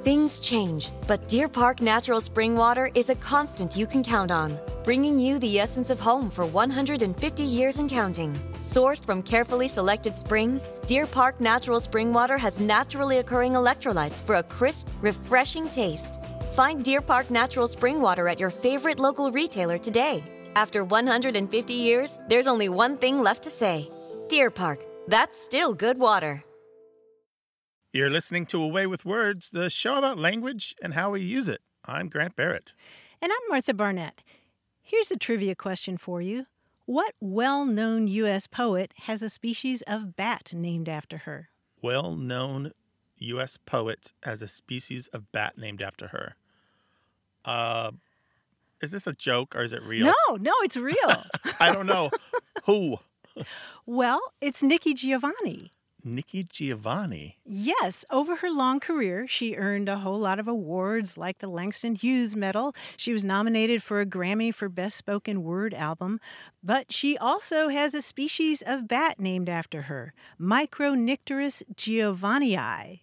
Things change, but Deer Park Natural Spring Water is a constant you can count on, bringing you the essence of home for 150 years and counting. Sourced from carefully selected springs, Deer Park Natural Spring Water has naturally occurring electrolytes for a crisp, refreshing taste. Find Deer Park Natural Spring Water at your favorite local retailer today. After 150 years, there's only one thing left to say. Deer Park, that's still good water. You're listening to Away with Words, the show about language and how we use it. I'm Grant Barrett. And I'm Martha Barnett. Here's a trivia question for you. What well-known U.S. poet has a species of bat named after her? Well-known U.S. poet has a species of bat named after her. Is this a joke or is it real? No, it's real. I don't know. Who? Well, it's Nikki Giovanni. Nikki Giovanni? Yes. Over her long career, she earned a whole lot of awards like the Langston Hughes Medal. She was nominated for a Grammy for Best Spoken Word Album. But she also has a species of bat named after her, Micronycteris giovannii.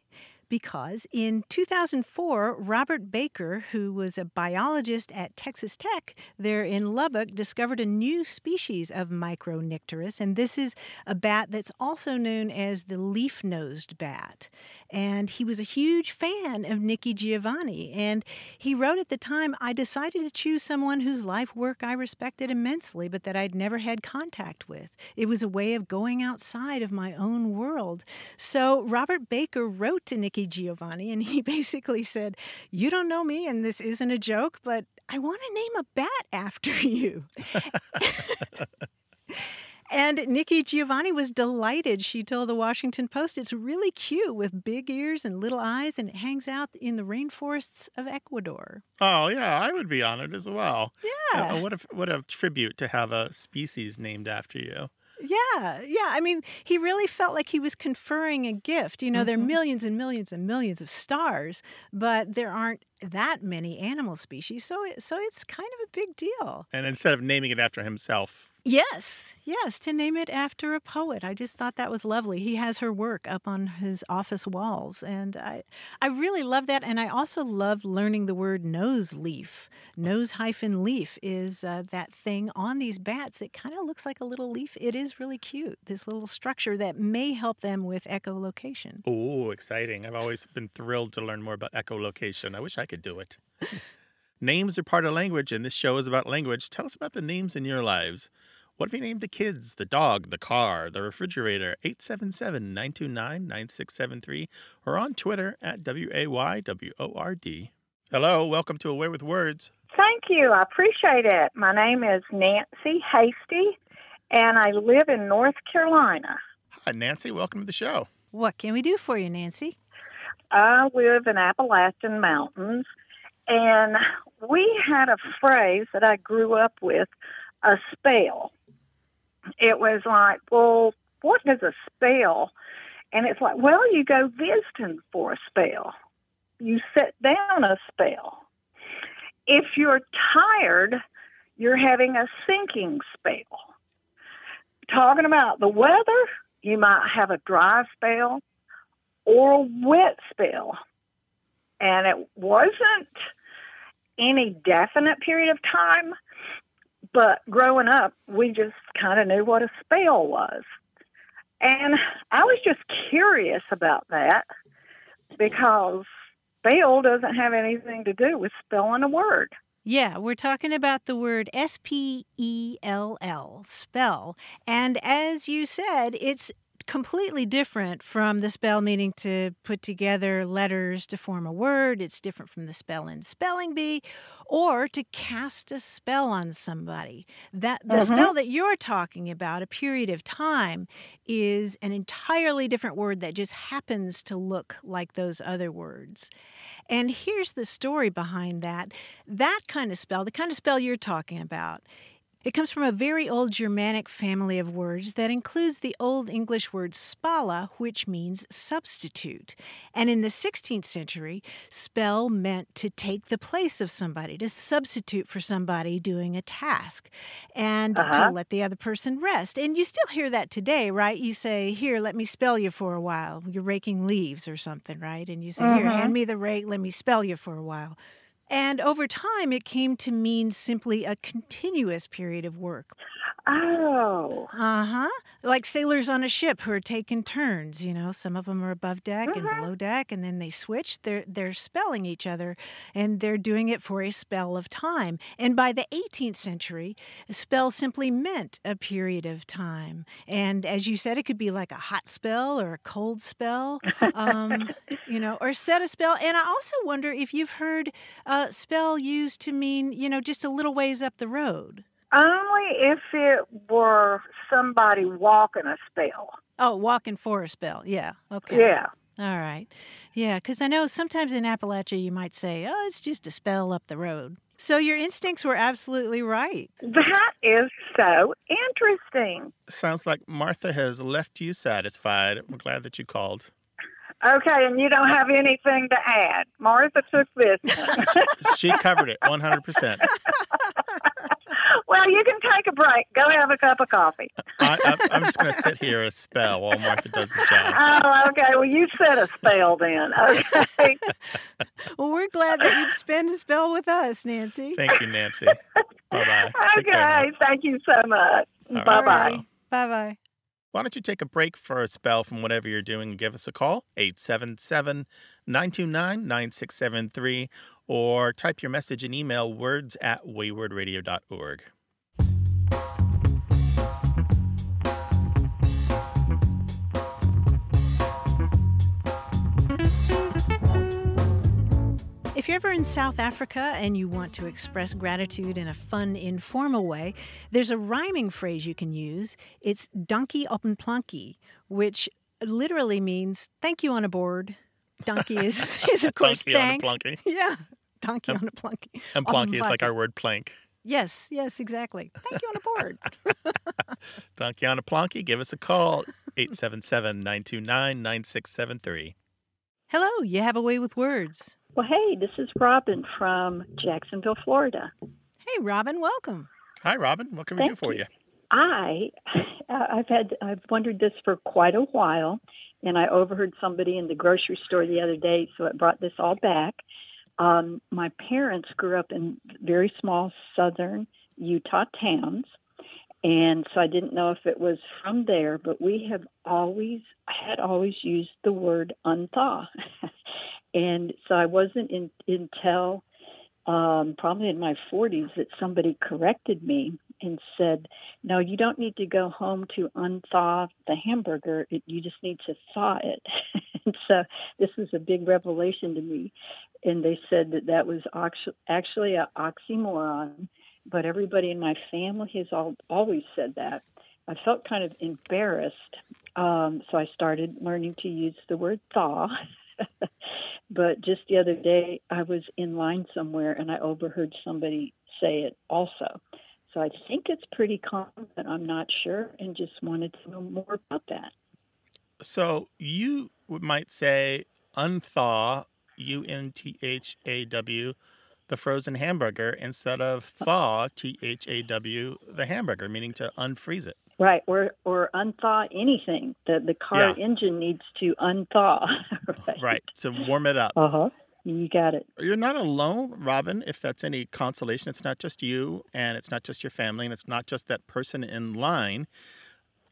Because in 2004, Robert Baker, who was a biologist at Texas Tech there in Lubbock, discovered a new species of Micronycteris, and this is a bat that's also known as the leaf-nosed bat. And he was a huge fan of Nikki Giovanni, and he wrote at the time, I decided to choose someone whose life work I respected immensely, but that I'd never had contact with. It was a way of going outside of my own world. So Robert Baker wrote to Nikki Giovanni, and he basically said, you don't know me, and this isn't a joke, but I want to name a bat after you. And Nikki Giovanni was delighted. She told the Washington Post, it's really cute with big ears and little eyes, and it hangs out in the rainforests of Ecuador. Oh, yeah, I would be honored as well. Yeah. What a tribute to have a species named after you. Yeah. I mean, he really felt like he was conferring a gift. You know, there are millions and millions and millions of stars, but there aren't that many animal species, so it's kind of a big deal. And instead of naming it after himself. Yes, to name it after a poet. I just thought that was lovely. He has her work up on his office walls, and I really love that. And I also love learning the word nose leaf. Nose-leaf is that thing on these bats. It kind of looks like a little leaf. It is really cute, this little structure that may help them with echolocation. Oh, exciting. I've always been thrilled to learn more about echolocation. I wish I could do it. Names are part of language, and this show is about language. Tell us about the names in your lives. What have you named the kids, the dog, the car, the refrigerator? 877-929-9673 or on Twitter at WAYWORD. Hello, welcome to Away with Words. Thank you. I appreciate it. My name is Nancy Hasty, and I live in North Carolina. Hi, Nancy. Welcome to the show. What can we do for you, Nancy? I live in Appalachian Mountains, and we had a phrase that I grew up with, a spell. It was like, well, what is a spell? And it's like, well, you go visiting for a spell. You sit down a spell. If you're tired, you're having a sinking spell. Talking about the weather, you might have a dry spell or a wet spell. And it wasn't any definite period of time, but growing up, we just kind of knew what a spell was. And I was just curious about that because spell doesn't have anything to do with spelling a word. Yeah, we're talking about the word S-P-E-L-L, spell. And as you said, it's completely different from the spell meaning to put together letters to form a word. It's different from the spell in spelling bee or to cast a spell on somebody. The spell that you're talking about, a period of time, is an entirely different word that just happens to look like those other words. And here's the story behind that. That kind of spell, the kind of spell you're talking about, It comes from a very old Germanic family of words that includes the Old English word spalla, which means substitute. And in the 16th century, spell meant to take the place of somebody, to substitute for somebody doing a task, and to let the other person rest. And you still hear that today, right? You say, here, let me spell you for a while. You're raking leaves or something, right? And you say, here, hand me the rake, let me spell you for a while. And over time, it came to mean simply a continuous period of work. Oh. Like sailors on a ship who are taking turns, some of them are above deck and below deck, and then they switch. They're spelling each other, and they're doing it for a spell of time. And by the 18th century, a spell simply meant a period of time. And as you said, it could be like a hot spell or a cold spell, or set a spell. And I also wonder if you've heard spell used to mean, just a little ways up the road. Only if it were somebody walking a spell. Oh, walking for a spell. Yeah. Okay. Yeah. All right. Yeah, because I know sometimes in Appalachia you might say, oh, it's just a spell up the road. So your instincts were absolutely right. That is so interesting. Sounds like Martha has left you satisfied. I'm glad that you called. Okay, and you don't have anything to add. Martha took this one. She covered it 100%. Well, you can take a break. Go have a cup of coffee. I'm just going to sit here a spell while Martha does the job. Oh, okay. Well, you set a spell then. Okay. Well, we're glad that you'd spend a spell with us, Nancy. Thank you, Nancy. Bye-bye. Okay. Thank you so much. Right. Bye-bye. Bye-bye. Why don't you take a break for a spell from whatever you're doing and give us a call, 877-929-9673, or type your message and email words@waywardradio.org. If you're ever in South Africa and you want to express gratitude in a fun, informal way, there's a rhyming phrase you can use. It's dankie op 'n plankie, which literally means thank you on a board. Donkey is of course, thanks. On a plunky. Yeah, donkey on a plunkie. And plunky is like our word plank. Yes, exactly. Thank you on a board. Donkey on a plunky, give us a call, 877-929-9673. Hello, you have a way with words. Well, hey, this is Robin from Jacksonville, Florida. Hey, Robin, welcome. Hi, Robin. What can we do for you? I've wondered this for quite a while, and I overheard somebody in the grocery store the other day, so it brought this all back. My parents grew up in very small southern Utah towns, and so I didn't know if it was from there, but we had always used the word unthaw. And so I wasn't until probably in my 40s that somebody corrected me and said, no, you don't need to go home to unthaw the hamburger. You just need to thaw it. And so this was a big revelation to me. And they said that was actually an oxymoron, but everybody in my family has always said that. I felt kind of embarrassed, so I started learning to use the word thaw. But just the other day, I was in line somewhere, and I overheard somebody say it also. So I think it's pretty common, but I'm not sure, and just wanted to know more about that. So you might say unthaw, UNTHAW, the frozen hamburger, instead of thaw, THAW, the hamburger, meaning to unfreeze it. Right, or unthaw anything. The car engine needs to unthaw. Right, so warm it up. Uh-huh, you got it. You're not alone, Robin, if that's any consolation. It's not just you, and it's not just your family, and it's not just that person in line.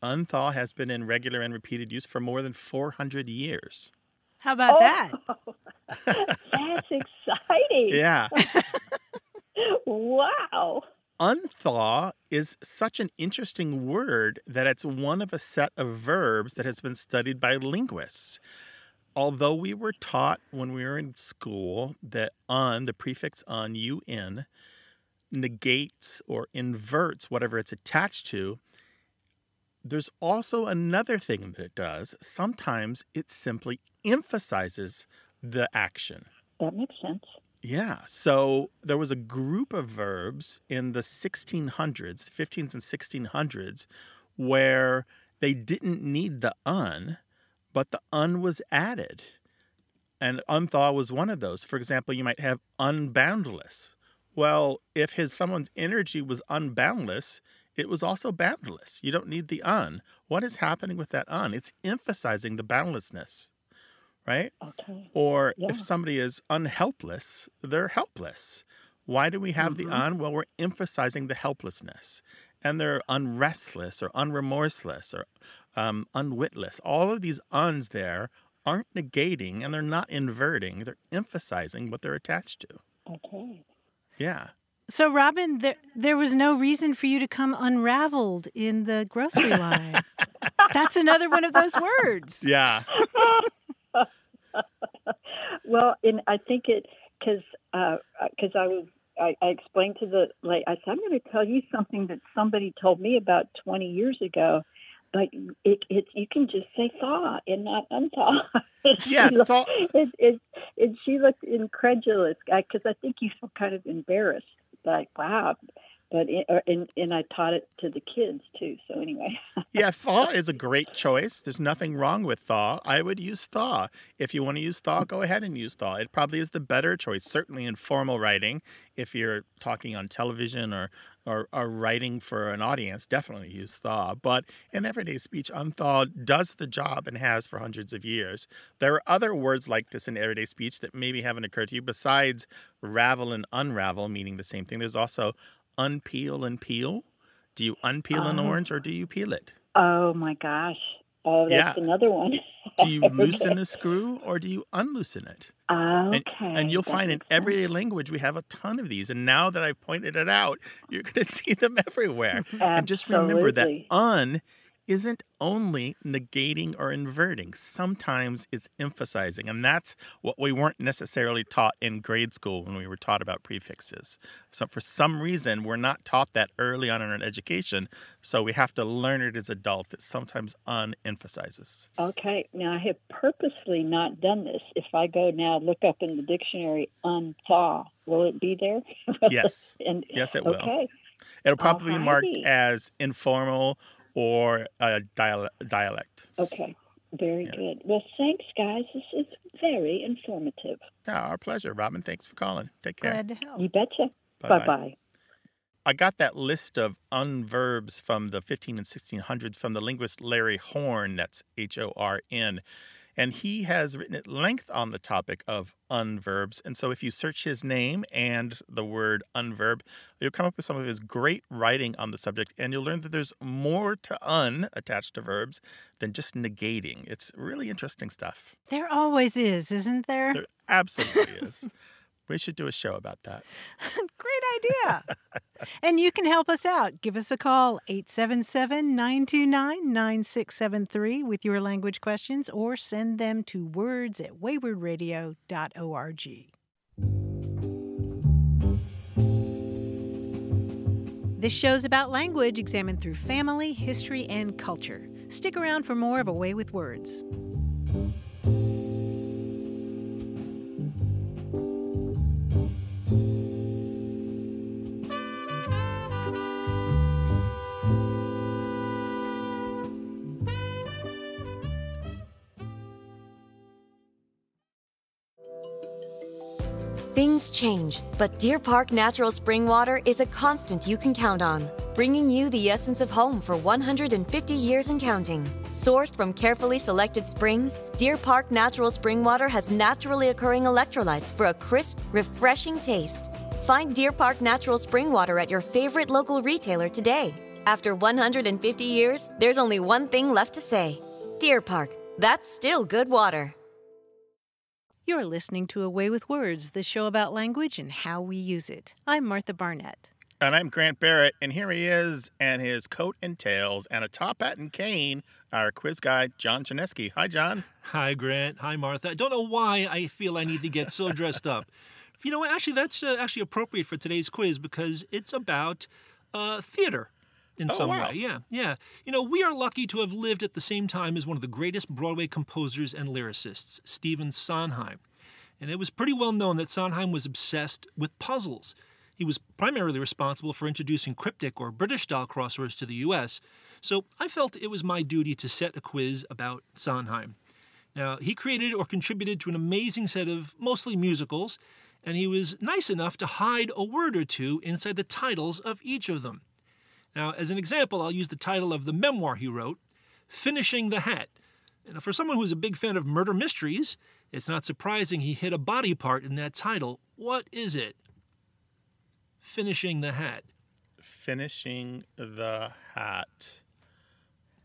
Unthaw has been in regular and repeated use for more than 400 years. How about that? That's exciting. Yeah. Wow. Unthaw is such an interesting word that it's one of a set of verbs that has been studied by linguists. Although we were taught when we were in school that the prefix un, negates or inverts whatever it's attached to, there's also another thing that it does. Sometimes it simply emphasizes the action. That makes sense. Yeah. So there was a group of verbs in the 1600s, the 15th and 1600s, where they didn't need the un, but the un was added. And unthaw was one of those. For example, you might have unboundless. Well, if someone's energy was unboundless, it was also boundless. You don't need the un. What is happening with that un? It's emphasizing the boundlessness, right? Okay. Or Yeah. if somebody is unhelpless, they're helpless. Why do we have the un? Well, we're emphasizing the helplessness. And they're unrestless or unremorseless or unwitless. All of these uns there aren't negating and they're not inverting. They're emphasizing what they're attached to. Okay. Yeah. So, Robin, there was no reason for you to come unraveled in the grocery line. That's another one of those words. Yeah. Well, and I think because I explained to the lady, I said, I'm going to tell you something that somebody told me about 20 years ago, but you can just say thaw and not unthaw. Yeah, thaw. And she looked incredulous because I think you feel kind of embarrassed, like, wow. But and I taught it to the kids too. So anyway. Yeah, thaw is a great choice. There's nothing wrong with thaw. I would use thaw. If you want to use thaw, go ahead and use thaw. It probably is the better choice, certainly in formal writing. If you're talking on television or writing for an audience, definitely use thaw. But in everyday speech, unthaw does the job and has for hundreds of years. There are other words like this in everyday speech that maybe haven't occurred to you besides ravel and unravel, meaning the same thing. There's also unpeel and peel. Do you unpeel an orange or do you peel it? Oh my gosh. Oh, that's another one. Do you loosen a screw or do you unloosen it? Okay. And you'll find in everyday language we have a ton of these. And now that I've pointed it out, you're going to see them everywhere. Absolutely. And just remember that un isn't only negating or inverting. Sometimes it's emphasizing. And that's what we weren't necessarily taught in grade school when we were taught about prefixes. So for some reason, we're not taught that early on in our education. So we have to learn it as adults that sometimes un-emphasizes. Okay. Now, I have purposely not done this. If I go now look up in the dictionary unthaw, will it be there? Yes. Yes, it will. Okay. It'll probably be marked as informal or a dialect. Okay. Very good. Well, thanks, guys. This is very informative. Yeah, our pleasure, Robin. Thanks for calling. Take care. Glad to help. You betcha. Bye-bye. Bye-bye. I got that list of unverbs from the 15 and 1600s from the linguist Larry Horn, that's Horn. And he has written at length on the topic of unverbs. And so if you search his name and the word unverb, you'll come up with some of his great writing on the subject. And you'll learn that there's more to un attached to verbs than just negating. It's really interesting stuff. There always is, isn't there? There absolutely is. We should do a show about that. Great idea. And you can help us out. Give us a call, 877-929-9673 with your language questions, or send them to words@waywardradio.org. This show's about language examined through family, history, and culture. Stick around for more of A Way with Words. Things change, but Deer Park Natural Spring Water is a constant you can count on, bringing you the essence of home for 150 years and counting. Sourced from carefully selected springs, Deer Park Natural Spring Water has naturally occurring electrolytes for a crisp, refreshing taste. Find Deer Park Natural Spring Water at your favorite local retailer today. After 150 years, there's only one thing left to say. Deer Park, that's still good water. You're listening to A Way with Words, the show about language and how we use it. I'm Martha Barnett. And I'm Grant Barrett, and here he is, and his coat and tails, and a top hat and cane, our quiz guy, John Chaneski. Hi, John. Hi, Grant. Hi, Martha. I don't know why I feel I need to get so dressed up. You know what? Actually, that's actually appropriate for today's quiz because it's about theater in some way. Yeah. You know, we are lucky to have lived at the same time as one of the greatest Broadway composers and lyricists, Stephen Sondheim. And it was pretty well known that Sondheim was obsessed with puzzles. He was primarily responsible for introducing cryptic or British-style crosswords to the U.S., so I felt it was my duty to set a quiz about Sondheim. Now, he created or contributed to an amazing set of mostly musicals, and he was nice enough to hide a word or two inside the titles of each of them. Now, as an example, I'll use the title of the memoir he wrote, Finishing the Hat. And for someone who's a big fan of murder mysteries, it's not surprising he hid a body part in that title. What is it? Finishing the Hat. Finishing the Hat.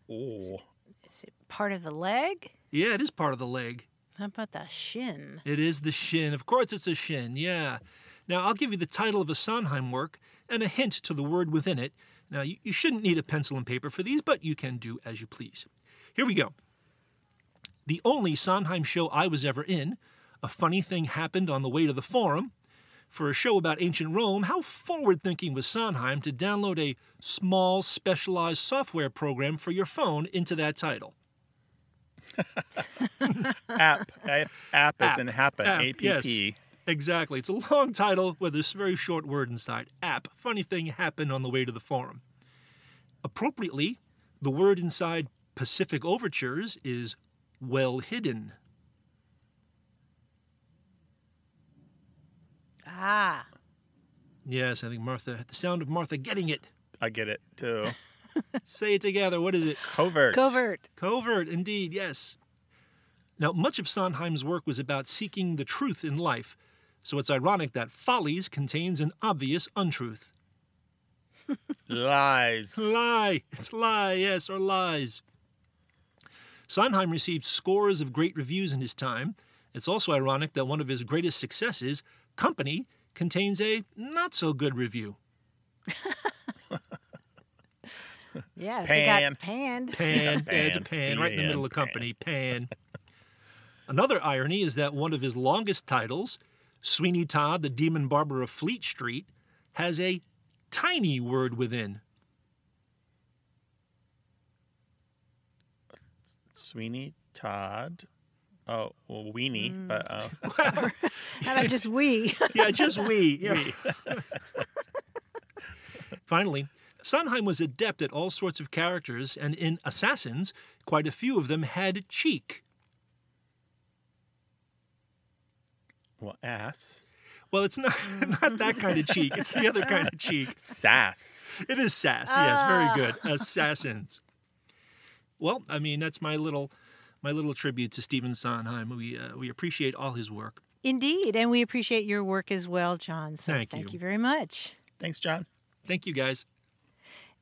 Oh. Is it part of the leg? Yeah, it is part of the leg. How about the shin? It is the shin. Of course it's a shin, yeah. Now, I'll give you the title of a Sondheim work and a hint to the word within it. Now, you shouldn't need a pencil and paper for these, but you can do as you please. Here we go. The only Sondheim show I was ever in, a funny thing happened on the way to the Forum. For a show about ancient Rome, how forward-thinking was Sondheim to download a small, specialized software program for your phone into that title? App. App as in happen. App, A-P-P. yes. Exactly. It's a long title with a very short word inside. App. Funny thing happened on the way to the Forum. Appropriately, the word inside Pacific Overtures is well hidden. Ah. Yes, I think Martha, the sound of Martha getting it. I get it, too. Say it together. What is it? Covert. Covert. Covert, indeed, yes. Now, much of Sondheim's work was about seeking the truth in life, so it's ironic that Follies contains an obvious untruth. Lies. Lie. It's lie, yes, or lies. Sondheim received scores of great reviews in his time. It's also ironic that one of his greatest successes, Company, contains a not-so-good review. Yeah, Pan. they got panned. Pan. Yeah, it's a pan, right in the Pan, middle of Company. Pan. Another irony is that one of his longest titles, Sweeney Todd, the Demon Barber of Fleet Street, has a tiny word within. Sweeney Todd. Oh, well, weenie, but How about just we? Yeah, just we. Yeah. Finally, Sondheim was adept at all sorts of characters, and in Assassins, quite a few of them had cheek. well, ass. Well, it's not that kind of cheek. It's the other kind of cheek. Sass. It is sass. Yes, very good. Assassins. Well, I mean, that's my little tribute to Stephen Sondheim. We appreciate all his work. Indeed, and we appreciate your work as well, John. So Thank thank you. you very much. Thanks, John. Thank you, guys.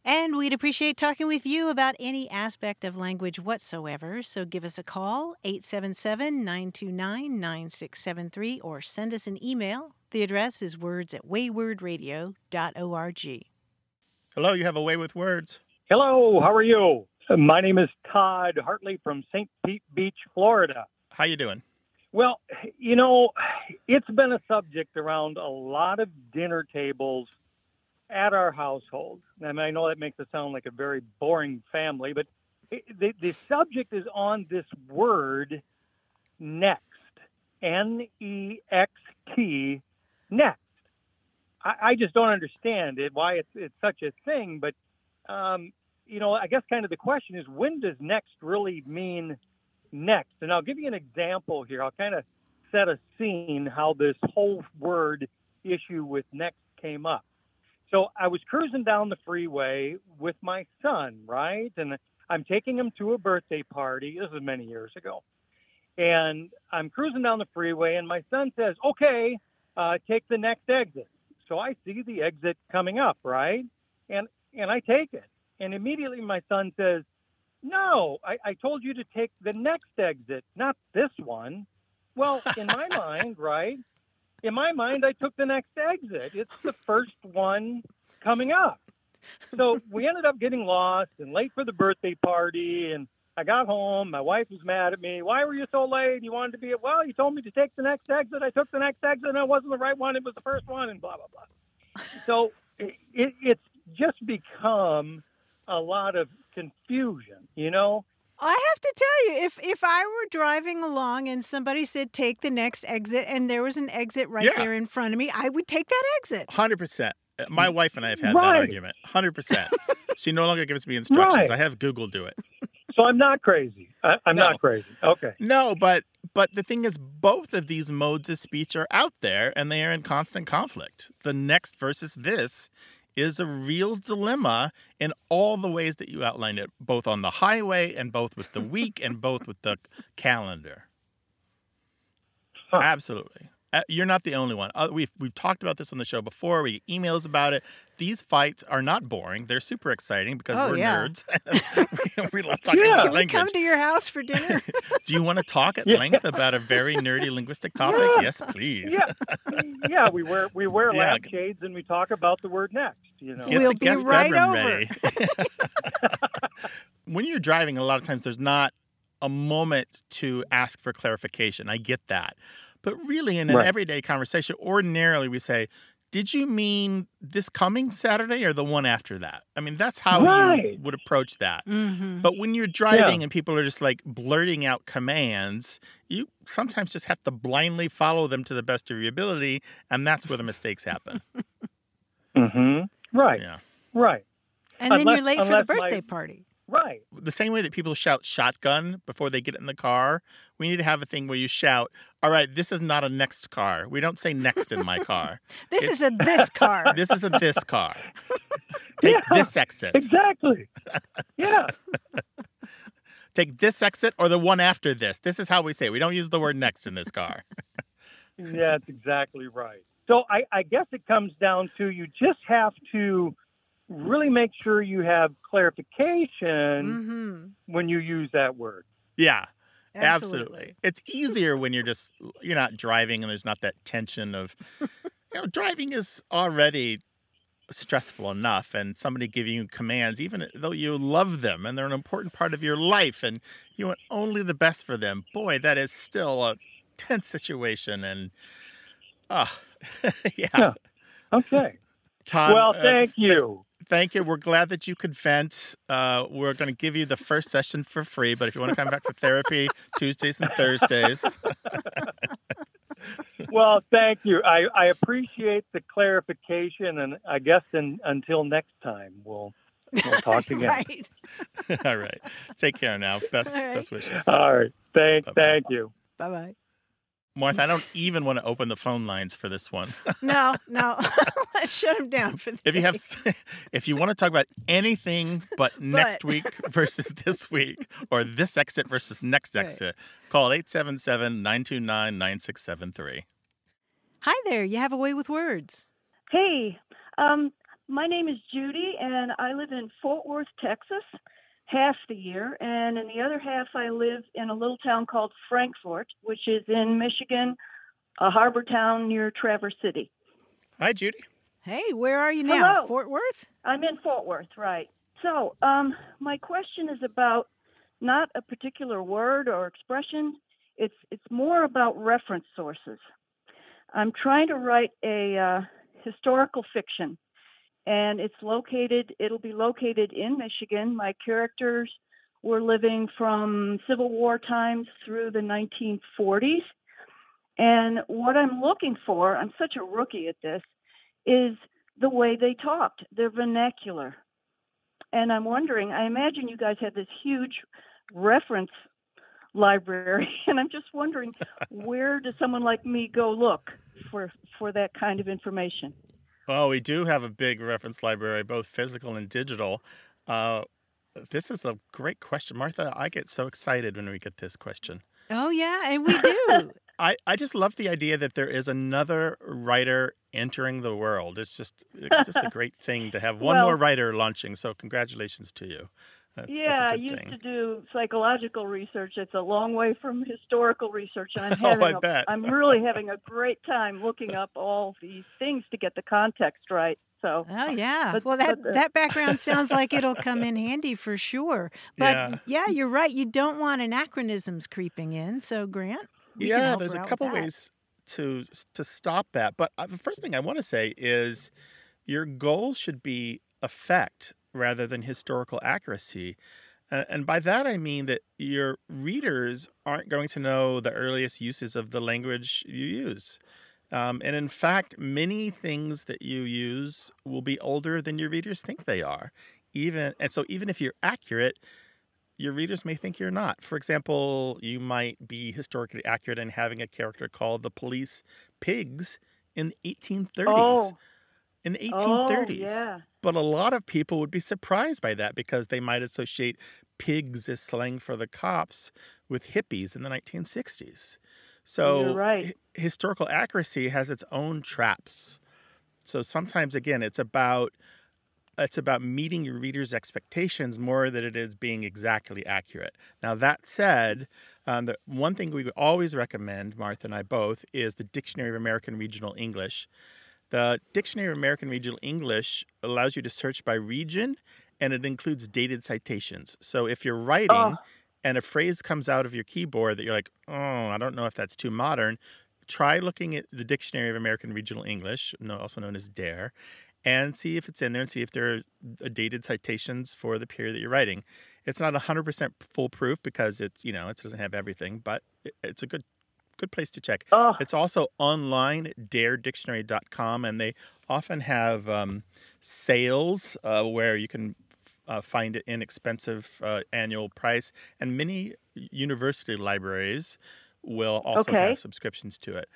And we'd appreciate talking with you about any aspect of language whatsoever. So give us a call, 877-929-9673, or send us an email. The address is words@waywordradio.org. Hello, you have a way with words. Hello, how are you? My name is Todd Hartley from St. Pete Beach, Florida. How you doing? Well, you know, it's been a subject around a lot of dinner tables at our household. I mean, I know that makes it sound like a very boring family, but the subject is on this word next, N-E-X-T, next. I just don't understand it, why it's such a thing, but, you know, I guess kind of the question is, when does next really mean next? And I'll give you an example here. I'll kind of set a scene how this whole word issue with next came up. So I was cruising down the freeway with my son, right? And I'm taking him to a birthday party. This was many years ago. And I'm cruising down the freeway, and my son says, okay, take the next exit. So I see the exit coming up, right? And I take it. And immediately my son says, no, I told you to take the next exit, not this one. Well, in my mind, right? In my mind, I took the next exit. It's the first one coming up. So we ended up getting lost and late for the birthday party. And I got home. My wife was mad at me. Why were you so late? You wanted to be, well, you told me to take the next exit. I took the next exit, and it wasn't the right one. It was the first one, and blah, blah, blah. So it's just become a lot of confusion, you know? I have to tell you, if I were driving along and somebody said take the next exit and there was an exit right there in front of me, I would take that exit. 100%. My wife and I have had that argument. 100%. She no longer gives me instructions. I have Google do it. So I'm not crazy. I'm not crazy. Okay. No, but the thing is, both of these modes of speech are out there and they are in constant conflict. The next versus this is a real dilemma in all the ways that you outlined it, both on the highway and both with the week and both with the calendar. Huh. Absolutely. You're not the only one. We've talked about this on the show before. We get emails about it. These fights are not boring. They're super exciting because we're nerds. We love talking about language. Can we come to your house for dinner? Do you want to talk at length about a very nerdy linguistic topic? Yes, please. Yeah. We wear lampshades and we talk about the word next. You know, we'll be right over. Ready. When you're driving, a lot of times there's not a moment to ask for clarification. I get that. But really, in an everyday conversation, ordinarily we say, did you mean this coming Saturday or the one after that? I mean, that's how you would approach that. Mm-hmm. But when you're driving and people are just like blurting out commands, you sometimes just have to blindly follow them to the best of your ability, and that's where the mistakes happen. Mm-hmm. Right. Yeah. Right. And then you're late for the birthday party. Right. The same way that people shout shotgun before they get in the car, we need to have a thing where you shout, all right, this is not a next car. We don't say next in my car. This is a this car. This is a this car. Take this exit. Exactly. Yeah. Take this exit or the one after this. This is how we say it. We don't use the word next in this car. Yeah, that's exactly right. So I guess it comes down to you just have to really make sure you have clarification when you use that word. Yeah, absolutely. It's easier when you're not driving and there's not that tension of, driving is already stressful enough, and somebody giving you commands, even though you love them and they're an important part of your life and you want only the best for them. Boy, that is still a tense situation. And, yeah. Okay. Tom, well, thank you. Thank you. We're glad that you could vent. We're going to give you the first session for free, but if you want to come back for therapy Tuesdays and Thursdays. Well, thank you. I appreciate the clarification, and I guess until next time, we'll talk again. Right. All right. Take care now. Best wishes. All right. Thank you. Bye-bye. Martha, I don't even want to open the phone lines for this one. No. Let's shut them down for the day. If you want to talk about anything but next week versus this week, or this exit versus next exit, call 877-929-9673. Hi there. You have a way with words. Hey, my name is Judy, and I live in Fort Worth, Texas, half the year, and in the other half I live in a little town called Frankfort, which is in Michigan, a harbor town near Traverse City. Hi, Judy. Hey, where are you now? Hello. Fort Worth? I'm in Fort Worth, right. So my question is about not a particular word or expression. It's more about reference sources. I'm trying to write a historical fiction. And it'll be located in Michigan. My characters were living from Civil War times through the 1940s. And what I'm looking for, I'm such a rookie at this, is the way they talked, their vernacular. And I'm wondering, I imagine you guys have this huge reference library, and I'm just wondering, where does someone like me go look for that kind of information? Well, we do have a big reference library, both physical and digital. This is a great question. Martha, I get so excited when we get this question. Oh, yeah, and we do. I just love the idea that there is another writer entering the world. It's just a great thing to have one more writer launching. So congratulations to you. That's I used to do psychological research. It's a long way from historical research. I'm really having a great time looking up all these things to get the context right. So. Oh, yeah. That background sounds like it'll come in handy for sure. But yeah, you're right. You don't want anachronisms creeping in. So, Grant? There's a couple ways to stop that. But the first thing I want to say is your goal should be effect rather than historical accuracy. And by that, I mean that your readers aren't going to know the earliest uses of the language you use. And in fact, many things that you use will be older than your readers think they are. So even if you're accurate, your readers may think you're not. For example, you might be historically accurate in having a character called the police pigs in the 1830s. Oh. In the 1830s. Oh, yeah. But a lot of people would be surprised by that because they might associate pigs as slang for the cops with hippies in the 1960s. So you're right. Historical accuracy has its own traps. So sometimes, again, it's about meeting your readers' expectations more than it is being exactly accurate. Now, that said, the one thing we would always recommend, Martha and I both, is the Dictionary of American Regional English. The Dictionary of American Regional English allows you to search by region, and it includes dated citations. So if you're writing and a phrase comes out of your keyboard that you're like, oh, I don't know if that's too modern, try looking at the Dictionary of American Regional English, also known as DARE, and see if it's in there and see if there are dated citations for the period that you're writing. It's not 100% foolproof because it doesn't have everything, but it's a good place to check. It's also online at daredictionary.com, and they often have sales where you can find it inexpensive annual price, and many university libraries will also have subscriptions to it.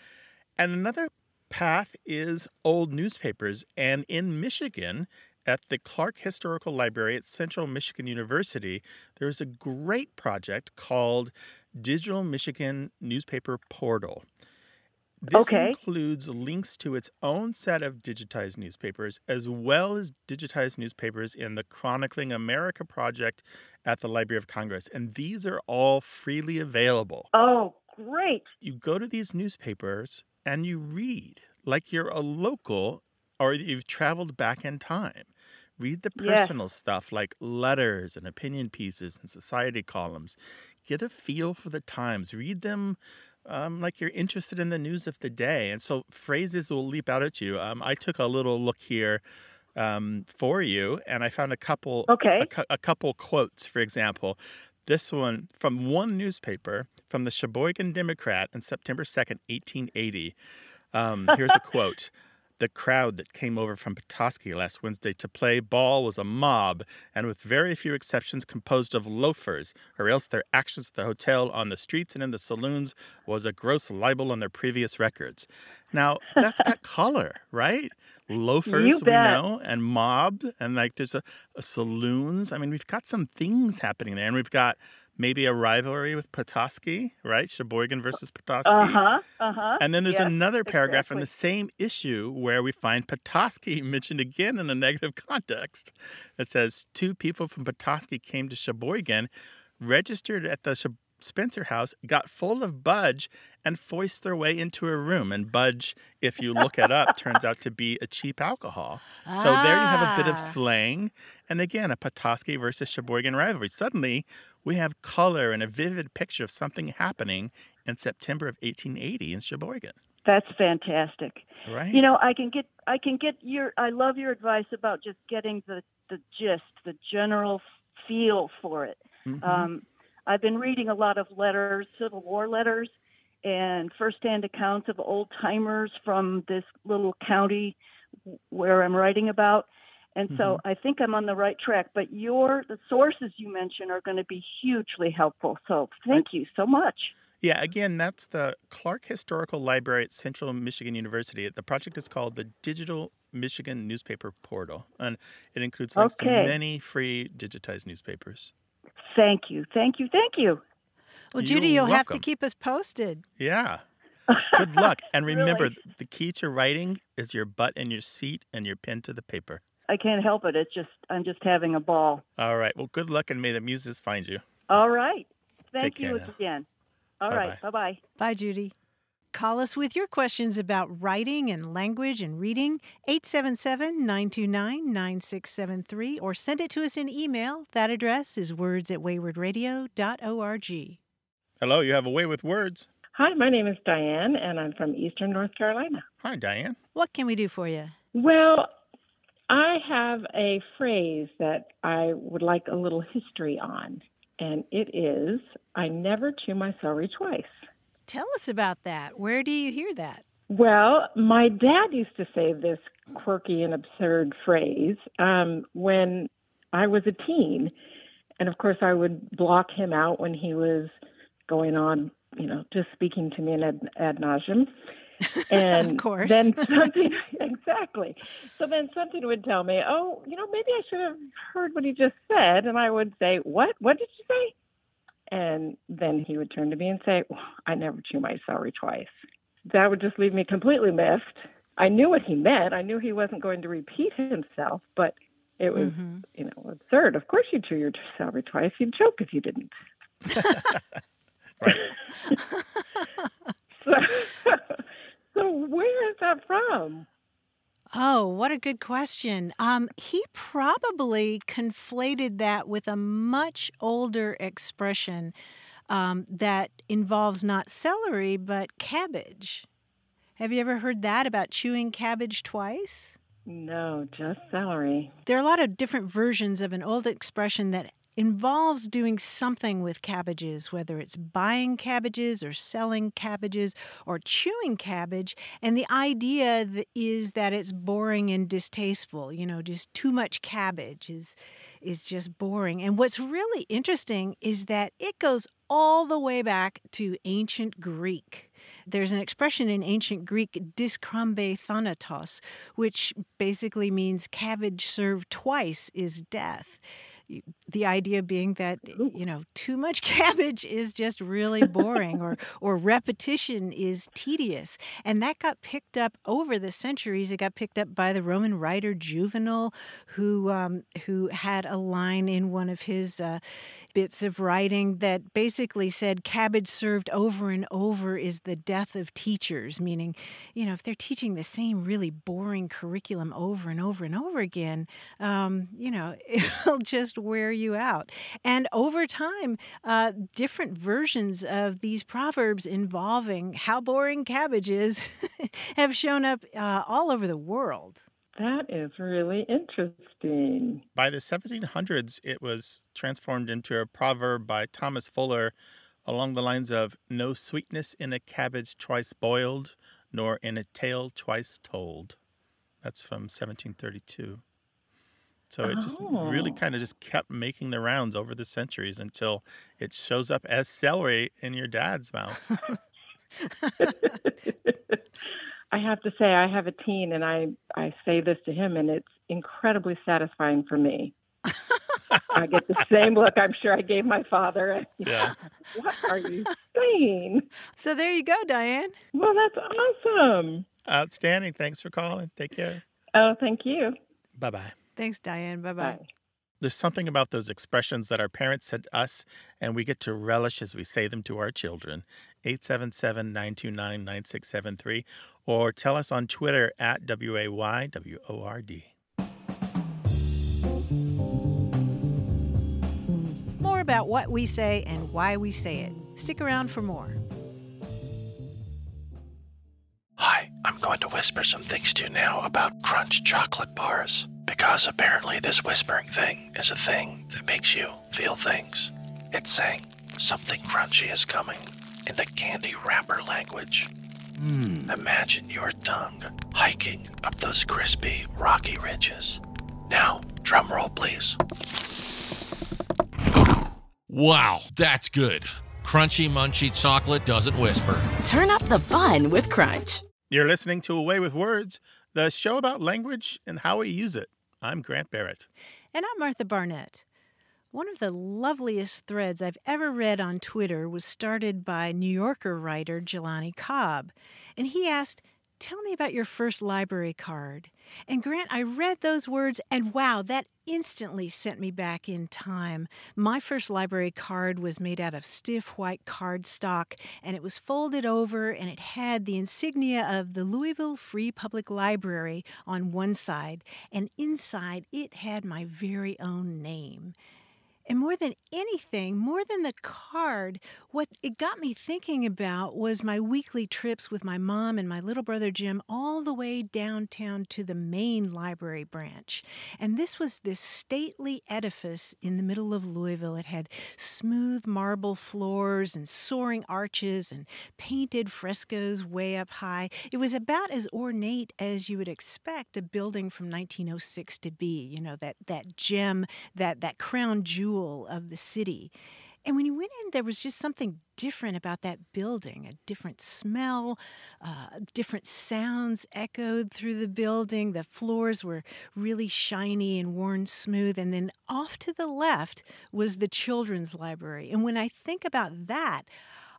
And another path is old newspapers, and in Michigan, at the Clark Historical Library at Central Michigan University, there's a great project called Digital Michigan Newspaper Portal. This includes links to its own set of digitized newspapers, as well as digitized newspapers in the Chronicling America project at the Library of Congress. And these are all freely available. Oh, great. You go to these newspapers and you read like you're a local or you've traveled back in time. Read the personal stuff like letters and opinion pieces and society columns. Get a feel for the times. Read them like you're interested in the news of the day. And so phrases will leap out at you. I took a little look here for you, and I found a couple quotes, for example. This one from one newspaper, from the Sheboygan Democrat on September 2nd, 1880. Here's a quote. The crowd that came over from Petoskey last Wednesday to play ball was a mob, and with very few exceptions composed of loafers, or else their actions at the hotel, on the streets, and in the saloons was a gross libel on their previous records. Now, that's got color, right? Loafers, we know, and mob, and like there's a saloons. I mean, we've got some things happening there, and we've got maybe a rivalry with Petoskey, right? Sheboygan versus Petoskey. And then there's another paragraph in the same issue where we find Petoskey mentioned again in a negative context. It says, 2 people from Petoskey came to Sheboygan, registered at the Spencer House, got full of budge, and foist their way into a room. And budge, if you look it up, turns out to be a cheap alcohol. So there you have a bit of slang. And again, a Petoskey versus Sheboygan rivalry. Suddenly, we have color and a vivid picture of something happening in September of 1880 in Sheboygan. That's fantastic. Right. You know, I love your advice about just getting the gist, the general feel for it. Mm-hmm. I've been reading a lot of letters, Civil War letters, and firsthand accounts of old timers from this little county where I'm writing about. And so I think I'm on the right track. But the sources you mentioned are going to be hugely helpful. So thank you so much. Yeah, again, that's the Clark Historical Library at Central Michigan University. The project is called the Digital Michigan Newspaper Portal, and it includes links to many free digitized newspapers. Thank you. Thank you. Thank you. Well, Judy, you'll have to keep us posted. Yeah. Good luck. And remember, the key to writing is your butt in your seat and your pen to the paper. I can't help it. I'm just having a ball. All right. Well, good luck, and may the muses find you. All right. Thank you again. All right. Bye-bye. Bye, Judy. Call us with your questions about writing and language and reading, 877-929-9673, or send it to us in email. That address is words@waywardradio.org. Hello, you have a way with words. Hi, my name is Diane, and I'm from Eastern North Carolina. Hi, Diane. What can we do for you? Well, I have a phrase that I would like a little history on, and it is, I never chew my celery twice. Tell us about that. Where do you hear that? Well, my dad used to say this quirky and absurd phrase when I was a teen. And of course, I would block him out when he was going on, just speaking to me in ad nauseum. And of course. Then something, exactly. So then something would tell me, oh, maybe I should have heard what he just said. And I would say, what? What did you say? And then he would turn to me and say, well, I never chew my celery twice. That would just leave me completely miffed. I knew what he meant. I knew he wasn't going to repeat himself, but it was, absurd. Of course you chew your celery twice. You'd choke if you didn't. Right. So where is that from? Oh, what a good question. He probably conflated that with a much older expression that involves not celery, but cabbage. Have you ever heard that about chewing cabbage twice? No, just celery. There are a lot of different versions of an old expression that involves doing something with cabbages, whether it's buying cabbages or selling cabbages or chewing cabbage. And the idea is that it's boring and distasteful. Just too much cabbage is just boring. And what's really interesting is that it goes all the way back to ancient Greek. There's an expression in ancient Greek, discrambe thanatos, which basically means cabbage served twice is death. The idea being that, too much cabbage is just really boring or repetition is tedious. And that got picked up over the centuries. It got picked up by the Roman writer Juvenal, who had a line in one of his bits of writing that basically said cabbage served over and over is the death of teachers, meaning, if they're teaching the same really boring curriculum over and over and over again, it'll just wear you out. And over time, different versions of these proverbs involving how boring cabbage is have shown up all over the world. That is really interesting. By the 1700s, it was transformed into a proverb by Thomas Fuller along the lines of, no sweetness in a cabbage twice boiled, nor in a tale twice told. That's from 1732. So it just really kind of just kept making the rounds over the centuries until it shows up as celery in your dad's mouth. I have to say, I have a teen, and I say this to him, and it's incredibly satisfying for me. I get the same look I'm sure I gave my father. Yeah. What are you saying? So there you go, Diane. Well, that's awesome. Outstanding. Thanks for calling. Take care. Oh, thank you. Bye-bye. Thanks, Diane. Bye-bye. Bye. There's something about those expressions that our parents said to us, and we get to relish as we say them to our children. 877-929-9673, or tell us on Twitter at WAYWORD. More about what we say and why we say it. Stick around for more. Hi, I'm going to whisper some things to you now about Crunch chocolate bars. Because apparently this whispering thing is a thing that makes you feel things. It's saying something crunchy is coming in the candy wrapper language. Imagine your tongue hiking up those crispy, rocky ridges. Now, drum roll, please. Wow, that's good. Crunchy, munchy chocolate doesn't whisper. Turn up the fun with Crunch. You're listening to Away with Words, the show about language and how we use it. I'm Grant Barrett. And I'm Martha Barnett. One of the loveliest threads I've ever read on Twitter was started by New Yorker writer Jelani Cobb. And he asked, tell me about your first library card. And Grant, I read those words, and wow, that instantly sent me back in time. My first library card was made out of stiff white cardstock, and it was folded over, and it had the insignia of the Louisville Free Public Library on one side, and inside it had my very own name. And more than anything, more than the card, what it got me thinking about was my weekly trips with my mom and my little brother Jim all the way downtown to the main library branch. And this was this stately edifice in the middle of Louisville. It had smooth marble floors and soaring arches and painted frescoes way up high. It was about as ornate as you would expect a building from 1906 to be, you know, that gem, that crown jewel of the city. And when you went in, there was just something different about that building, a different smell, different sounds echoed through the building. The floors were really shiny and worn smooth. And then off to the left was the children's library. And when I think about that,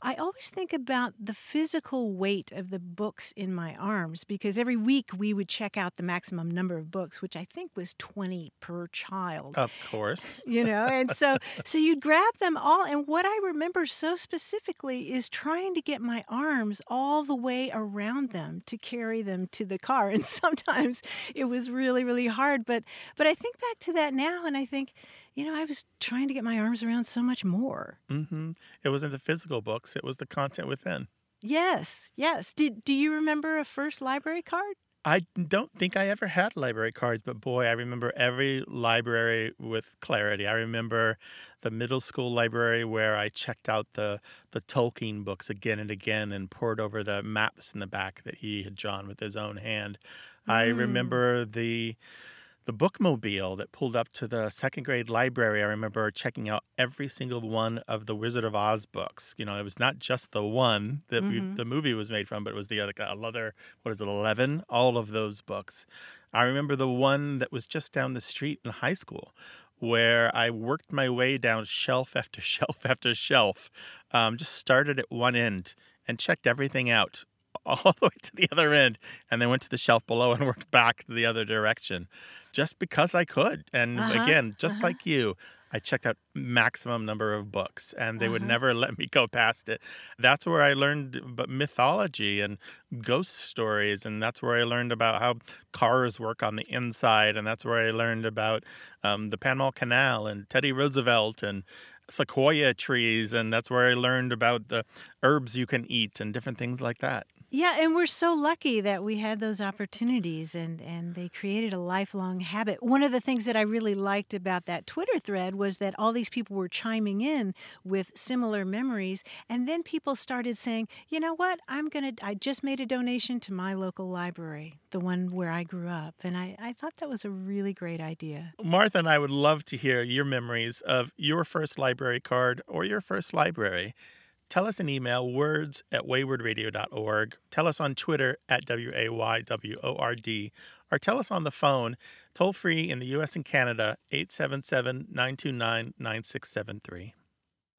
I always think about the physical weight of the books in my arms, because every week we would check out the maximum number of books, which I think was 20 per child. Of course. You know, and so you'd grab them all. And what I remember so specifically is trying to get my arms all the way around them to carry them to the car. And sometimes it was really, really hard. But I think back to that now and I think, you know, I was trying to get my arms around so much more. Mm-hmm. It wasn't the physical books. It was the content within. Yes, yes. Do you remember a first library card? I don't think I ever had library cards, but boy, I remember every library with clarity. I remember the middle school library where I checked out the Tolkien books again and again and pored over the maps in the back that he had drawn with his own hand. I remember the bookmobile that pulled up to the second grade library. I remember checking out every single one of the Wizard of Oz books. You know, it was not just the one that the movie was made from, but it was the other, 11? All of those books. I remember the one that was just down the street in high school where I worked my way down shelf after shelf after shelf, just started at one end and checked everything out all the way to the other end, and then went to the shelf below and worked back to the other direction just because I could. And again, just like you, I checked out maximum number of books, and they would never let me go past it. That's where I learned about mythology and ghost stories, and that's where I learned about how cars work on the inside, and that's where I learned about the Panama Canal and Teddy Roosevelt and sequoia trees, and that's where I learned about the herbs you can eat and different things like that. Yeah, and we're so lucky that we had those opportunities and they created a lifelong habit. One of the things that I really liked about that Twitter thread was that all these people were chiming in with similar memories, and then people started saying, you know what, I just made a donation to my local library, the one where I grew up, and I thought that was a really great idea. Martha and I would love to hear your memories of your first library card or your first library. Tell us an email, words@waywardradio.org. Tell us on Twitter @WAYWORD, or tell us on the phone, toll free in the U.S. and Canada, 877-929-9673.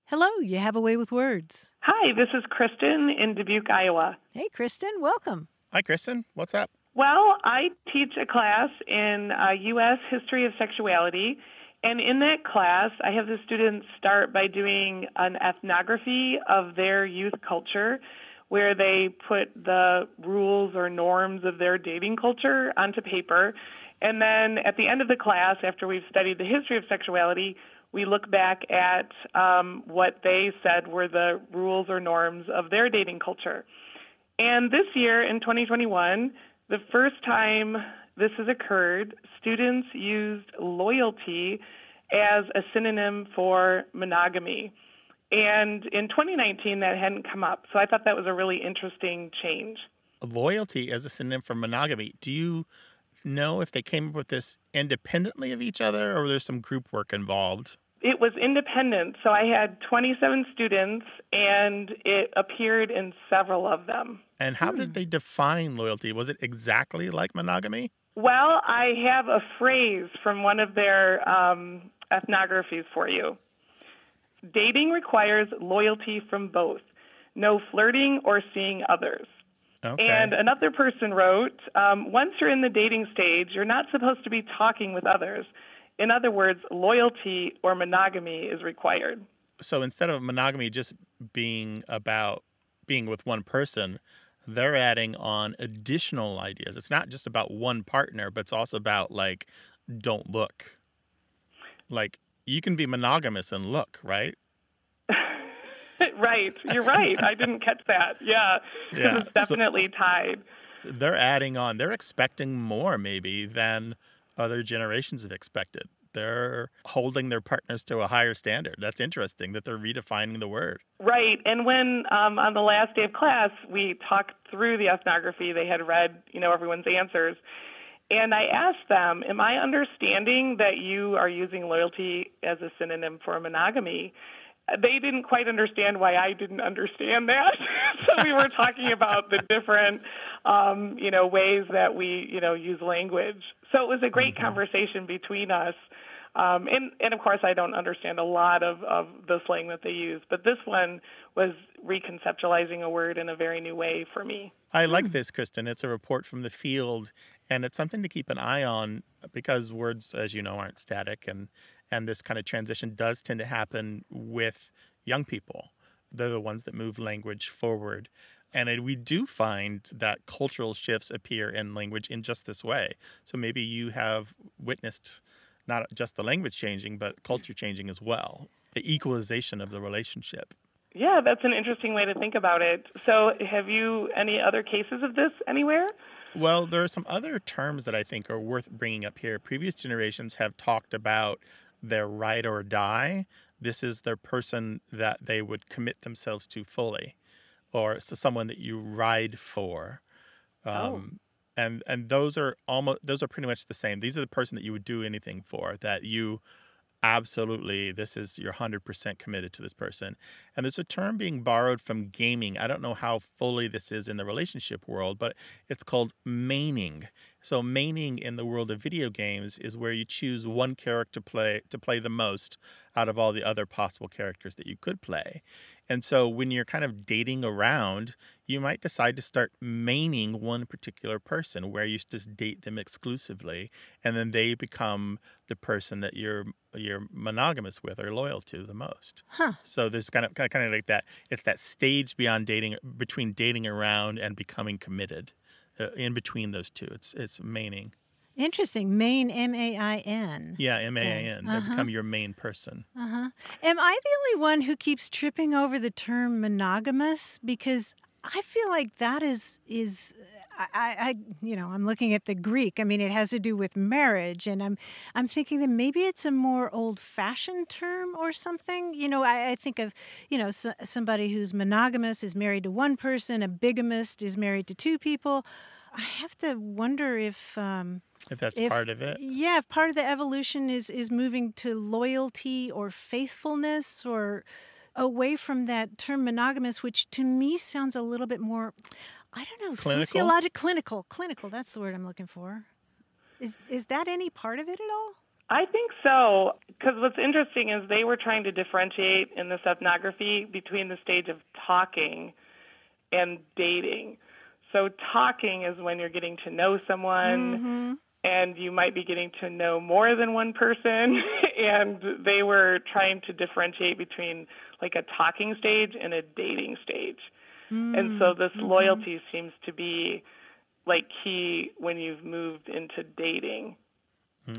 Hello, you have a way with words. Hi, this is Kristen in Dubuque, Iowa. Hey, Kristen, welcome. Hi, Kristen. What's up? Well, I teach a class in U.S. History of Sexuality. And in that class, I have the students start by doing an ethnography of their youth culture, where they put the rules or norms of their dating culture onto paper. And then at the end of the class, after we've studied the history of sexuality, we look back at what they said were the rules or norms of their dating culture. And this year, in 2021, the first time this has occurred, students used loyalty as a synonym for monogamy. And in 2019, that hadn't come up. So I thought that was a really interesting change. Loyalty as a synonym for monogamy. Do you know if they came up with this independently of each other, or there's some group work involved? It was independent. So I had 27 students, and it appeared in several of them. And how did they define loyalty? Was it exactly like monogamy? Well, I have a phrase from one of their ethnographies for you. Dating requires loyalty from both. No flirting or seeing others. Okay. And another person wrote, once you're in the dating stage, you're not supposed to be talking with others. In other words, loyalty or monogamy is required. So instead of monogamy just being about being with one person, they're adding on additional ideas. It's not just about one partner, but it's also about, like, don't look. Like, you can be monogamous and look, right? Right. You're right. I didn't catch that. Yeah. Yeah. It's definitely tied. They're adding on. They're expecting more maybe than other generations have expected. They're holding their partners to a higher standard. That's interesting that they're redefining the word. Right. And when on the last day of class, we talked through the ethnography, they had read, everyone's answers. And I asked them, am I understanding that you are using loyalty as a synonym for monogamy? They didn't quite understand why I didn't understand that. So we were talking about the different, ways that we, use language. So it was a great conversation between us. And of course, I don't understand a lot of the slang that they use, but this one was reconceptualizing a word in a very new way for me. I like this, Kristen. It's a report from the field, and it's something to keep an eye on because words, as you know, aren't static, and this kind of transition does tend to happen with young people. They're the ones that move language forward. And we do find that cultural shifts appear in language in just this way. So maybe you have witnessed not just the language changing, but culture changing as well, the equalization of the relationship. Yeah, that's an interesting way to think about it. So have you any other cases of this anywhere? Well, there are some other terms that I think are worth bringing up here. Previous generations have talked about their ride or die. This is their person that they would commit themselves to fully, or it's someone that you ride for. And those are pretty much the same. These are the person that you would do anything for, that you absolutely, this is, you're 100% committed to this person. And there's a term being borrowed from gaming. I don't know how fully this is in the relationship world, but it's called maining. So maining in the world of video games is where you choose one character to play the most out of all the other possible characters that you could play. And so when you're kind of dating around, you might decide to start maining one particular person where you just date them exclusively, and then they become the person that you're monogamous with or loyal to the most. Huh. So there's kind of like that. It's that stage beyond dating, between dating around and becoming committed. In between those two, it's maining. Interesting. Main, M-A-I-N. Yeah, M-A-I-N. They become your main person. Am I the only one who keeps tripping over the term monogamous? Because I feel like that is I'm looking at the Greek. I mean, it has to do with marriage, and I'm thinking that maybe it's a more old-fashioned term or something. I think of, somebody who's monogamous is married to one person, a bigamist is married to two people. I have to wonder if that's part of it. Yeah, if part of the evolution is moving to loyalty or faithfulness or away from that term monogamous, which to me sounds a little bit more, I don't know, clinical? Clinical, that's the word I'm looking for. Is that any part of it at all? I think so, because what's interesting is they were trying to differentiate in this ethnography between the stage of talking and dating. So talking is when you're getting to know someone, and you might be getting to know more than one person, and they were trying to differentiate between like a talking stage and a dating stage. And so this loyalty seems to be like key when you've moved into dating.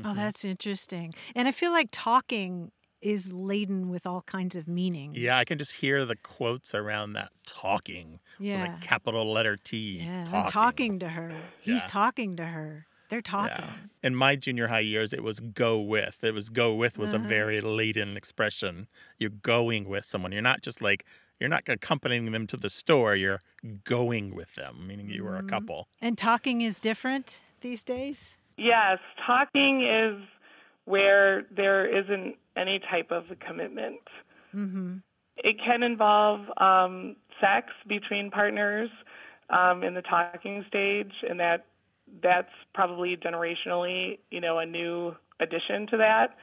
Oh, that's interesting. And I feel like talking is laden with all kinds of meaning. Yeah, I can just hear the quotes around that talking. Yeah. With a capital letter T. Yeah, talking. I'm talking to her. He's talking to her. They're talking. Yeah. In my junior high years, it was go with. It was go with was a very laden expression. You're going with someone. You're not just like, you're not accompanying them to the store. You're going with them, meaning you were a couple. And talking is different these days? Yes, talking is where there isn't any type of a commitment. It can involve sex between partners in the talking stage, and that's probably generationally, a new addition to that.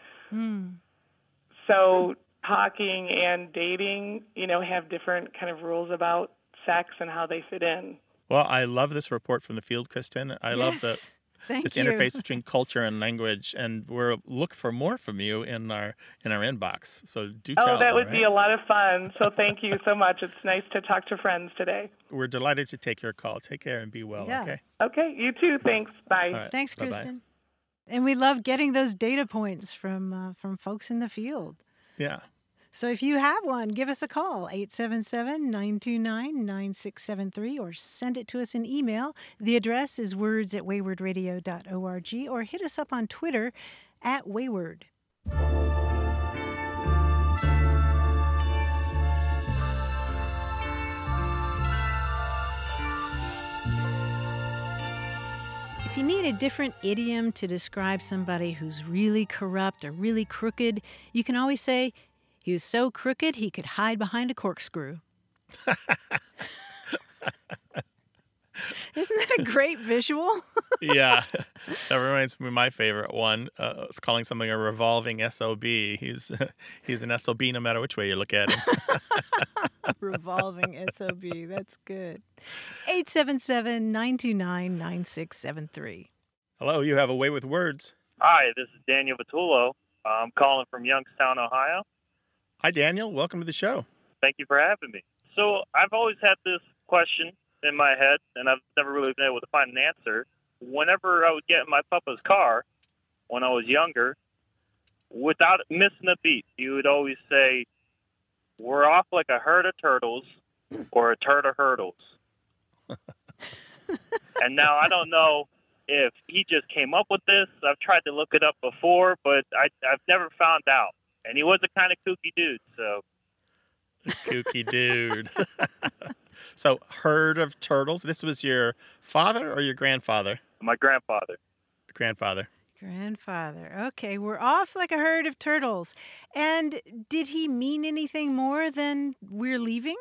So talking and dating, have different kind of rules about sex and how they fit in. Well, I love this report from the field, Kristen. I love this interface between culture and language, and we'll look for more from you in our inbox. So do tell. Oh, that would be a lot of fun. So thank you so much. It's nice to talk to friends today. We're delighted to take your call. Take care and be well. Yeah. Okay. Okay. You too. Thanks. Bye. All right. Thanks, Bye-bye. Kristen. And we love getting those data points from folks in the field. Yeah. So if you have one, give us a call, 877-929-9673, or send it to us in email. The address is words@waywardradio.org, or hit us up on Twitter @wayward. If you need a different idiom to describe somebody who's really corrupt or really crooked, you can always say, he was so crooked he could hide behind a corkscrew. Isn't that a great visual? Yeah. That reminds me of my favorite one. It's calling something a revolving s.o.b. He's an s.o.b. no matter which way you look at him. Revolving s.o.b. That's good. 877-929-9673. Hello, you have a way with words. Hi, this is Daniel Vitullo. I'm calling from Youngstown, Ohio. Hi, Daniel. Welcome to the show. Thank you for having me. So I've always had this question in my head, and I've never really been able to find an answer. Whenever I would get in my papa's car when I was younger, without missing a beat, you would always say, we're off like a herd of turtles or a turd of hurtles. And now I don't know if he just came up with this. I've tried to look it up before, but I've never found out. And he was a kind of kooky dude, so. Kooky dude. So, herd of turtles. This was your father or your grandfather? My grandfather. Grandfather. Okay, we're off like a herd of turtles. And did he mean anything more than we're leaving?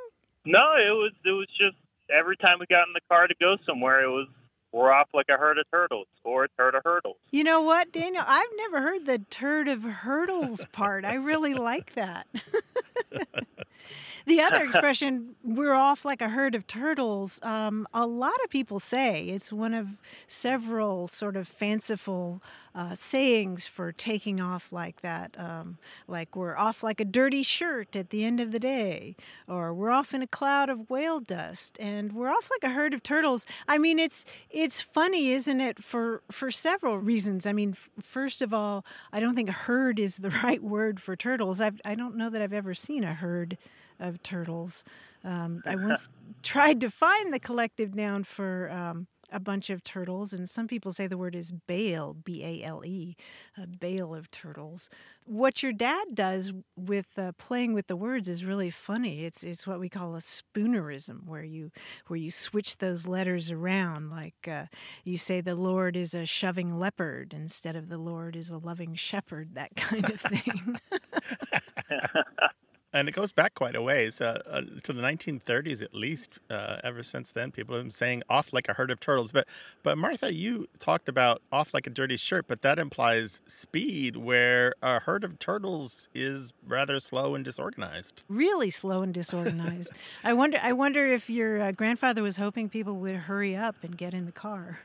No, it was just every time we got in the car to go somewhere, it was, we're off like a herd of turtles or a turd of hurtles. You know what, Daniel? I've never heard the turd of hurtles part. I really like that. The other expression, we're off like a herd of turtles, a lot of people say it's one of several sort of fanciful sayings for taking off like that. Like we're off like a dirty shirt at the end of the day, or we're off in a cloud of whale dust, and we're off like a herd of turtles. I mean, it's funny, isn't it, for several reasons. I mean, first of all, I don't think herd is the right word for turtles. I don't know that I've ever seen a herd of turtles. I once tried to find the collective noun for a bunch of turtles, and some people say the word is bale, B-A-L-E, a bale of turtles. What your dad does with playing with the words is really funny. It's what we call a spoonerism, where you switch those letters around. Like you say the Lord is a shoving leopard instead of the Lord is a loving shepherd, that kind of thing. And it goes back quite a ways, to the 1930s at least. Ever since then, people have been saying off like a herd of turtles. But Martha, you talked about off like a dirty shirt, but that implies speed, where a herd of turtles is rather slow and disorganized. Really slow and disorganized. I wonder if your grandfather was hoping people would hurry up and get in the car.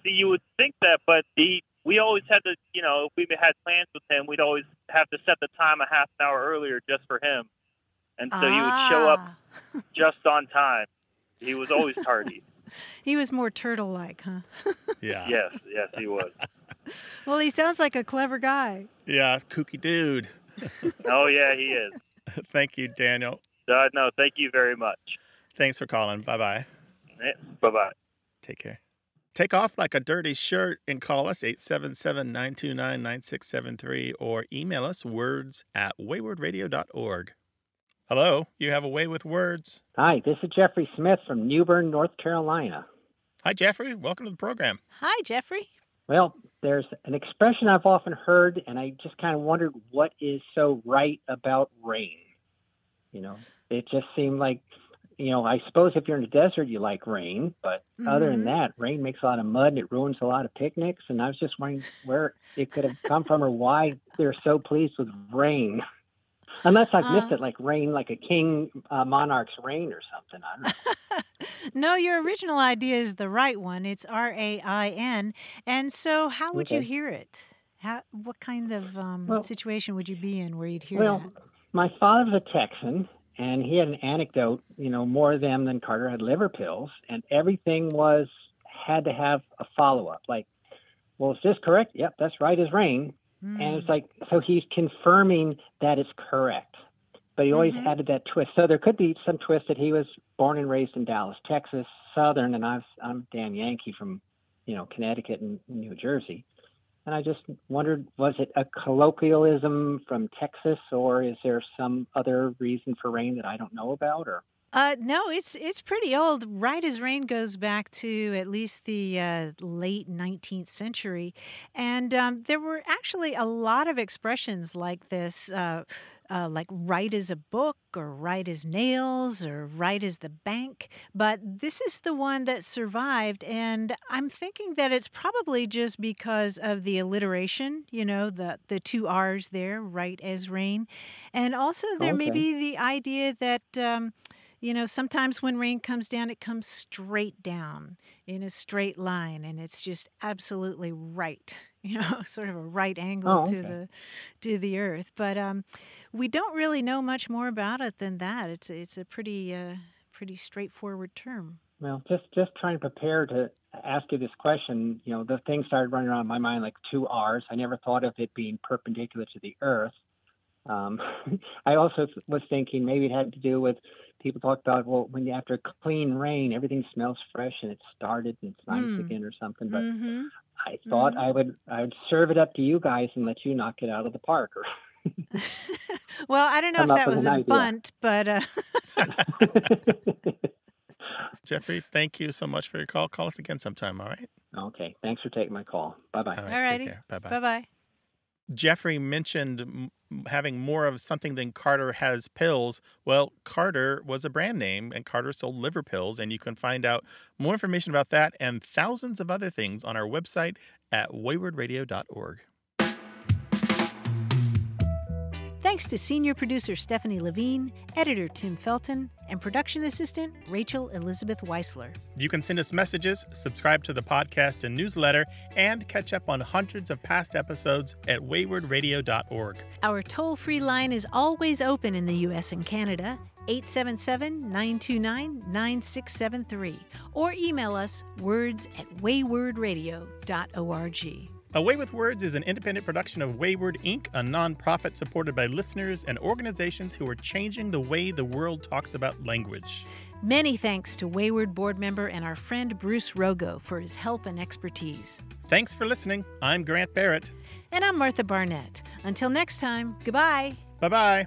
See, you would think that, but we always had to, if we had plans with him, we'd always have to set the time a half an hour earlier just for him. And so he would show up just on time. He was always tardy. He was more turtle-like, huh? Yeah. Yes, he was. Well, he sounds like a clever guy. Yeah, kooky dude. Oh, yeah, he is. Thank you, Daniel. No, thank you very much. Thanks for calling. Bye-bye. Bye-bye. Take care. Take off like a dirty shirt and call us 877-929-9673 or email us words@waywardradio.org. Hello, you have a way with words. Hi, this is Jeffrey Smith from New Bern, North Carolina. Hi, Jeffrey. Welcome to the program. Hi, Jeffrey. Well, there's an expression I've often heard, and I just kind of wondered what is so right about rain. It just seemed like, I suppose if you're in the desert, you like rain, but other than that, rain makes a lot of mud and it ruins a lot of picnics. And I was just wondering where it could have come from or why they're so pleased with rain. Unless I've missed it, like rain, like a king monarch's reign or something. I don't know. No, your original idea is the right one. It's R-A-I-N. And so how would you hear it? What kind of situation would you be in where you'd hear that? Well, my father was a Texan, and he had an anecdote, more of them than Carter had liver pills, and everything had to have a follow-up. Like, well, is this correct? Yep, that's right, is rain. And it's like, so he's confirming that it's correct. But he always added that twist. So there could be some twist that he was born and raised in Dallas, Texas, Southern, and I'm Dan Yankee from, Connecticut and New Jersey. And I just wondered, was it a colloquialism from Texas, or is there some other reason for rain that I don't know about? Or no, it's pretty old. Right as rain goes back to at least the late 19th century. And there were actually a lot of expressions like this, like right as a book, or right as nails, or right as the bank. But this is the one that survived. And I'm thinking that it's probably just because of the alliteration, the two R's there, right as rain. And also there may be the idea that... sometimes when rain comes down, it comes straight down in a straight line, and it's just absolutely right, sort of a right angle to the earth. But we don't really know much more about it than that. It's a pretty straightforward term. Well, just trying to prepare to ask you this question, the thing started running around my mind like two R's. I never thought of it being perpendicular to the earth. I also was thinking maybe it had to do with people talk about, well, when after clean rain, everything smells fresh and it started and it's nice again or something. But I thought I would serve it up to you guys and let you knock it out of the park. Well, I don't know if that was a bunt, but... Jeffrey, thank you so much for your call. Call us again sometime, all right? Okay. Thanks for taking my call. Bye-bye. All right, take care. Bye-bye. Bye-bye. Jeffrey mentioned having more of something than Carter has pills. Well, Carter was a brand name, and Carter sold liver pills, and you can find out more information about that and thousands of other things on our website at waywardradio.org. Thanks to senior producer Stephanie Levine, editor Tim Felton, and production assistant Rachel Elizabeth Weisler. You can send us messages, subscribe to the podcast and newsletter, and catch up on hundreds of past episodes at waywardradio.org. Our toll-free line is always open in the U.S. and Canada, 877-929-9673, or email us words@waywardradio.org. A Way with Words is an independent production of Wayward, Inc., a nonprofit supported by listeners and organizations who are changing the way the world talks about language. Many thanks to Wayward board member and our friend Bruce Rogo for his help and expertise. Thanks for listening. I'm Grant Barrett. And I'm Martha Barnett. Until next time, goodbye. Bye-bye.